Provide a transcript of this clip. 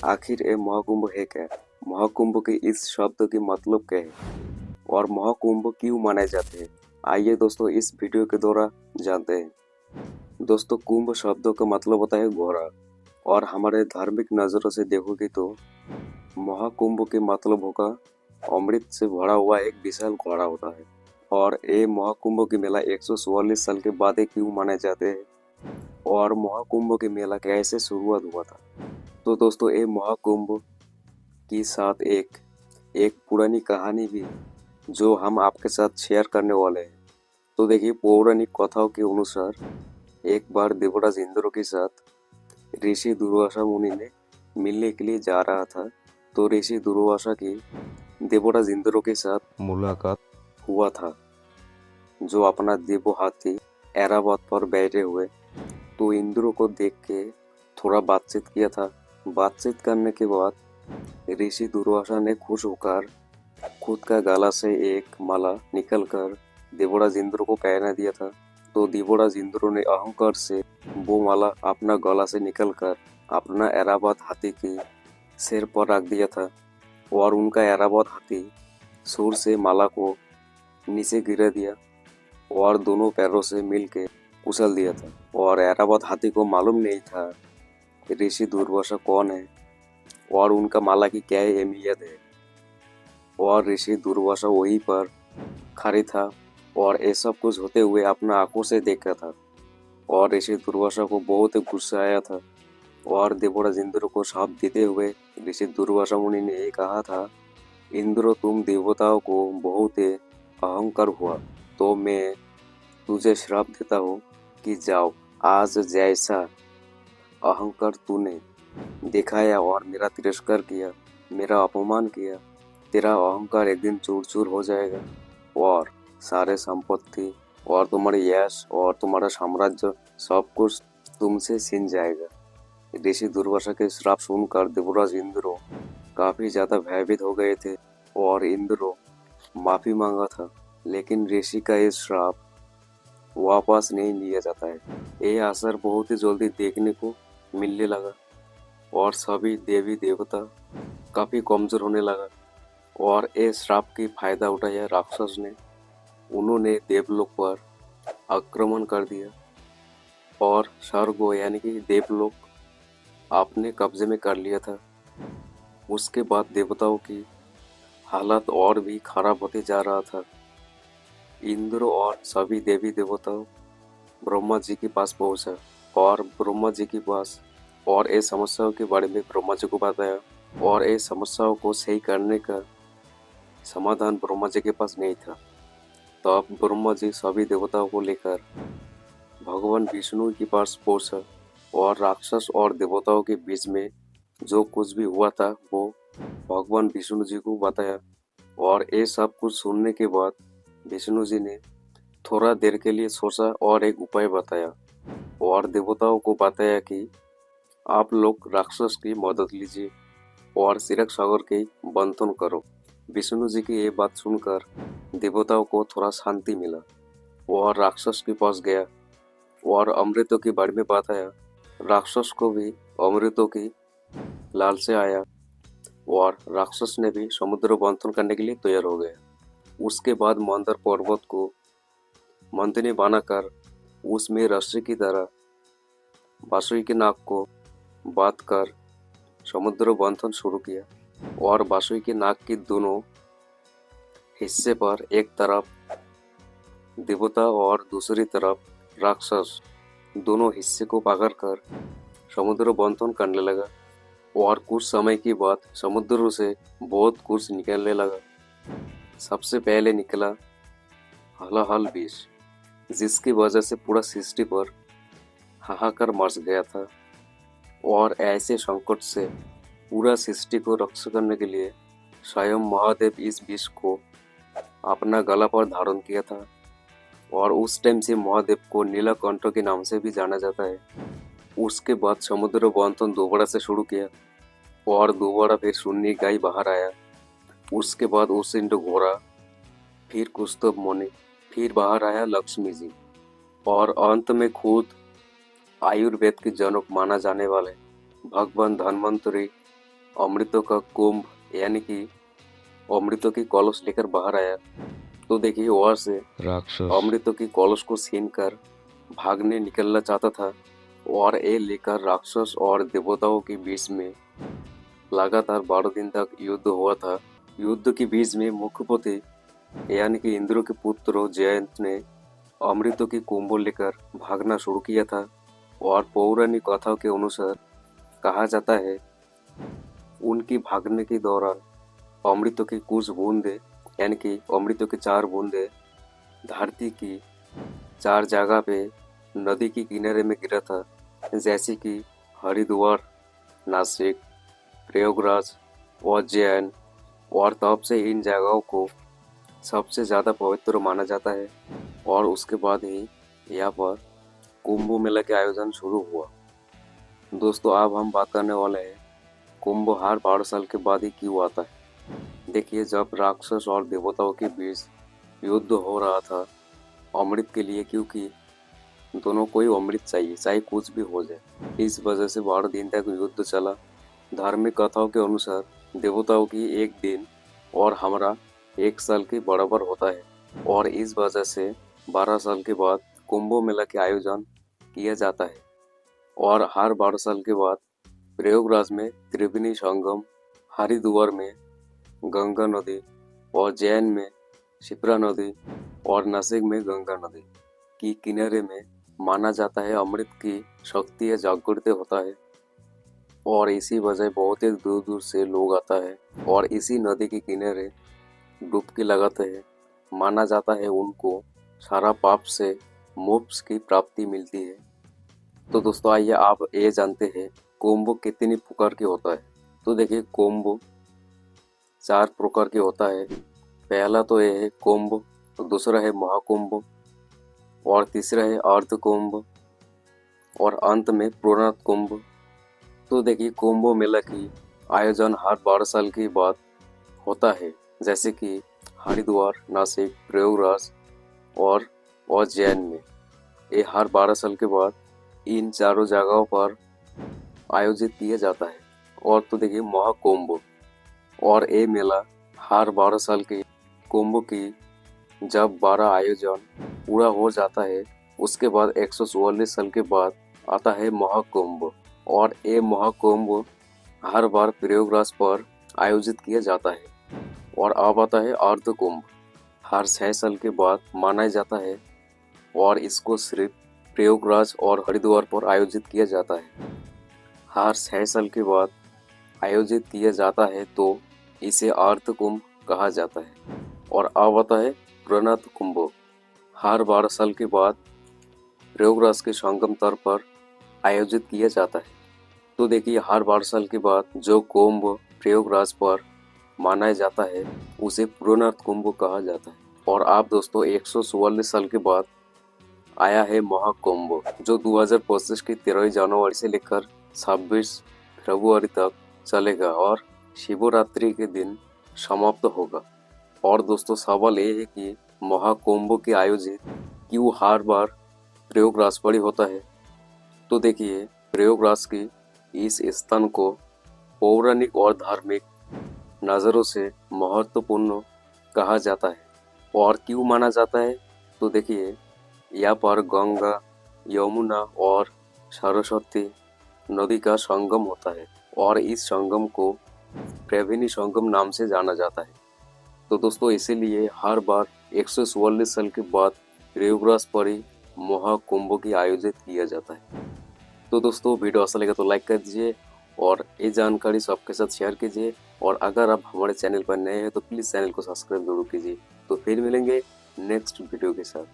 आखिर ये महाकुंभ है क्या? महाकुंभ के इस शब्द की मतलब क्या है और महाकुंभ क्यों मनाए जाते हैं? आइए दोस्तों इस वीडियो के द्वारा जानते हैं। दोस्तों कुंभ शब्दों का मतलब होता है घोड़ा और हमारे धार्मिक नजरों से देखोगे तो महाकुंभ के मतलब होगा अमृत से भरा हुआ एक विशाल घोड़ा होता है। और ये महाकुंभ के मेला 144 साल के बाद क्यों मनाए जाते हैं और महाकुंभ के मेला कैसे शुरुआत हुआ था। तो दोस्तों ये महाकुंभ के साथ एक एक पुरानी कहानी भी जो हम आपके साथ शेयर करने वाले हैं। तो देखिए पौराणिक कथाओं के अनुसार एक बार देवराज इंद्र के साथ ऋषि दुर्वासा मुनि ने मिलने के लिए जा रहा था। तो ऋषि दुर्वासा की देवराज इंद्र के साथ मुलाकात हुआ था जो अपना देवो हाथी ऐरावत पर बैठे हुए। तो इंद्र को देख के थोड़ा बातचीत किया था। बातचीत करने के बाद ऋषि दुर्वासा ने खुश होकर खुद का गला से एक माला निकलकर देवराज इंद्र को पहना दिया था। तो देवराज इंद्र ने अहंकार से वो माला अपना गला से निकलकर अपना ऐरावत हाथी के सिर पर रख दिया था और उनका ऐरावत हाथी सुर से माला को नीचे गिरा दिया और दोनों पैरों से मिलके कुचल दिया था। और ऐरावत हाथी को मालूम नहीं था ऋषि दुर्वासा कौन है और उनका माला की क्या अहमियत है। और ऋषि दुर्वासा वहीं पर खड़ी था और ये सब कुछ होते हुए अपना आंखों से देखा था। और ऋषि दुर्वासा को बहुत गुस्सा आया था और देवराज इंद्र को शाप देते हुए ऋषि दुर्वासा मुनि ने ये कहा था, इंद्र तुम देवताओं को बहुत अहंकार हुआ, तो मैं तुझे श्राप देता हूँ कि जाओ आज जैसा अहंकार तूने दिखाया और मेरा तिरस्कार किया, मेरा अपमान किया, तेरा अहंकार एक दिन चूर चूर हो जाएगा और सारे संपत्ति और तुम्हारे यश और तुम्हारा साम्राज्य सब कुछ तुमसे छीन जाएगा। ऋषि दुर्वासा के श्राप सुनकर देवराज इंद्र काफी ज्यादा भयभीत हो गए थे और इंद्र माफी मांगा था, लेकिन ऋषि का ये श्राप वापस नहीं लिया जाता है। ये असर बहुत ही जल्दी देखने को मिलने लगा और सभी देवी देवता काफी कमजोर होने लगा। और ये श्राप की फायदा उठाया राक्षस ने। उन्होंने देवलोक पर आक्रमण कर दिया और स्वर्ग यानी कि देवलोक अपने कब्जे में कर लिया था। उसके बाद देवताओं की हालत और भी खराब होते जा रहा था। इंद्र और सभी देवी देवताओं ब्रह्मा जी के पास पहुंचा और ब्रह्मा जी के पास और ये समस्याओं के बारे में ब्रह्मा जी को बताया और ये समस्याओं को सही करने का समाधान ब्रह्मा जी के पास नहीं था। तो अब ब्रह्मा जी सभी देवताओं को लेकर भगवान विष्णु के पास पहुंचा और राक्षस और देवताओं के बीच में जो कुछ भी हुआ था वो भगवान विष्णु जी को बताया। और ये सब कुछ सुनने के बाद विष्णु जी ने थोड़ा देर के लिए सोचा और एक उपाय बताया और देवताओं को बताया कि आप लोग राक्षस की मदद लीजिए और क्षीरक सागर के बंधन करो। विष्णु जी की ये बात सुनकर देवताओं को थोड़ा शांति मिला और राक्षस के पास गया और अमृतों के बारे में बताया। राक्षस को भी अमृतों की लालसा आया और राक्षस ने भी समुद्र मंथन करने के लिए तैयार हो गया। उसके बाद मंदर पर्वत को मंथनी बनाकर उसमें रस्सी की तरह बांसुरी के नाक को बांध कर समुद्र मंथन शुरू किया और बांसुरी के नाक के दोनों हिस्से पर एक तरफ देवता और दूसरी तरफ राक्षस दोनों हिस्से को पकड़कर समुद्र मंथन करने लगा। और कुछ समय के बाद समुद्र से बहुत कुछ निकलने लगा। सबसे पहले निकला हलाहल विष, जिसकी वजह से पूरा सृष्टि पर हाहाकार मच गया था। और ऐसे संकट से पूरा सृष्टि को रक्षा करने के लिए स्वयं महादेव इस विष को अपना गला पर धारण किया था और उस टाइम से महादेव को नीलकंठ के नाम से भी जाना जाता है। उसके बाद समुद्र मंथन दोबारा से शुरू किया और दोबारा फिर सुन्नी गाय बाहर आया। उसके बाद उसिंड घोड़ा, फिर कुस्तभ मुनि, फिर बाहर आया लक्ष्मी जी और अंत में खुद आयुर्वेद के जनक माना जाने वाले भगवान धन्वंतरी अमृतों का कुंभ यानी कि अमृतों की कलश लेकर बाहर आया, तो देखिए वहां से राक्षस अमृतों की कलश को छीनकर भागने निकलना चाहता था और ये लेकर राक्षस और देवताओं के बीच में लगातार 12 दिन तक युद्ध हुआ था। युद्ध के बीच में मुख्यपति यानी कि इंद्र के पुत्र जयंत ने अमृतों की कुंभ लेकर भागना शुरू किया था और पौराणिक कथाओं के अनुसार कहा जाता है उनकी भागने के दौरान अमृतों की कुछ बूंदे यानी कि अमृतों की 4 बूंदे धरती की 4 जगह पे नदी के किनारे में गिरा था, जैसे कि हरिद्वार, नासिक, प्रयागराज, उज्जैन। और तब से इन जगहों को सबसे ज़्यादा पवित्र माना जाता है और उसके बाद ही यहाँ पर कुंभ मेला के आयोजन शुरू हुआ। दोस्तों अब हम बात करने वाले हैं कुंभ हर 12 साल के बाद ही क्यों आता है। देखिए जब राक्षस और देवताओं के बीच युद्ध हो रहा था अमृत के लिए, क्योंकि दोनों को ही अमृत चाहिए चाहे कुछ भी हो जाए, इस वजह से 12 दिन तक युद्ध चला। धार्मिक कथाओं के अनुसार देवताओं की एक दिन और हमारा 1 साल के बराबर होता है और इस वजह से 12 साल के बाद कुंभ मेला के आयोजन किया जाता है। और हर 12 साल के बाद प्रयागराज में त्रिवेणी संगम, हरिद्वार में गंगा नदी, उज्जैन में शिप्रा नदी और नासिक में गंगा नदी की किनारे में माना जाता है अमृत की शक्ति जागृत होता है। और इसी वजह बहुत ही दूर दूर से लोग आता है और इसी नदी के किनारे डुबकी लगाते हैं। माना जाता है उनको सारा पाप से मोक्ष की प्राप्ति मिलती है। तो दोस्तों आइए आप ये जानते हैं कुंभ कितनी प्रकार के होता है। तो देखिए कुंभ 4 प्रकार के होता है। पहला तो ये है कुंभ, दूसरा है महाकुंभ और तीसरा है अर्ध कुंभ और अंत में पूर्णात कुंभ। तो देखिए कुंभ मेला की आयोजन हर 12 साल के बाद होता है, जैसे कि हरिद्वार, नासिक, प्रयागराज और उज्जैन में। ये हर 12 साल के बाद इन चारों जगहों पर आयोजित किया जाता है। और तो देखिए महाकुंभ, और ये मेला हर 12 साल के कुंभ की जब 12 आयोजन पूरा हो जाता है उसके बाद 144 साल के बाद आता है महाकुंभ। और ये महाकुंभ हर बार प्रयागराज पर आयोजित किया जाता है। और अब आता है अर्ध कुंभ, हर 6 साल के बाद माना जाता है और इसको सिर्फ प्रयागराज और हरिद्वार पर आयोजित किया जाता है। हर 6 साल के बाद आयोजित किया जाता है तो इसे अर्ध कुंभ कहा जाता है। और अब आता है पूर्णात कुंभ, हर 12 साल के बाद प्रयागराज के संगम तट पर आयोजित किया जाता है। तो देखिए हर 12 साल के बाद जो कुंभ प्रयागराज पर मनाया जाता है उसे पूर्णात कुंभ कहा जाता है। और आप दोस्तों 144 साल के बाद आया है महाकुंभ, जो 2025 की 13 जनवरी से लेकर 26 फरवरी तक चलेगा और शिवरात्रि के दिन समाप्त होगा। और दोस्तों सवाल ये है कि महाकुंभ के आयोजित क्यों हर बार प्रयागराज पर ही होता है। तो देखिए प्रयागराज की इस स्थान को पौराणिक और धार्मिक नज़रों से महत्वपूर्ण कहा जाता है। और क्यों माना जाता है, तो देखिए यहाँ पर गंगा, यमुना और सरस्वती नदी का संगम होता है और इस संगम को त्रिवेणी संगम नाम से जाना जाता है। तो दोस्तों इसीलिए हर बार 144 साल के बाद प्रयागराज पर ही महाकुंभ की आयोजित किया जाता है। तो दोस्तों वीडियो अच्छा लगे तो लाइक कर दीजिए और ये जानकारी सबके साथ शेयर कीजिए। और अगर आप हमारे चैनल पर नए हैं तो प्लीज़ चैनल को सब्सक्राइब जरूर कीजिए। तो फिर मिलेंगे नेक्स्ट वीडियो के साथ।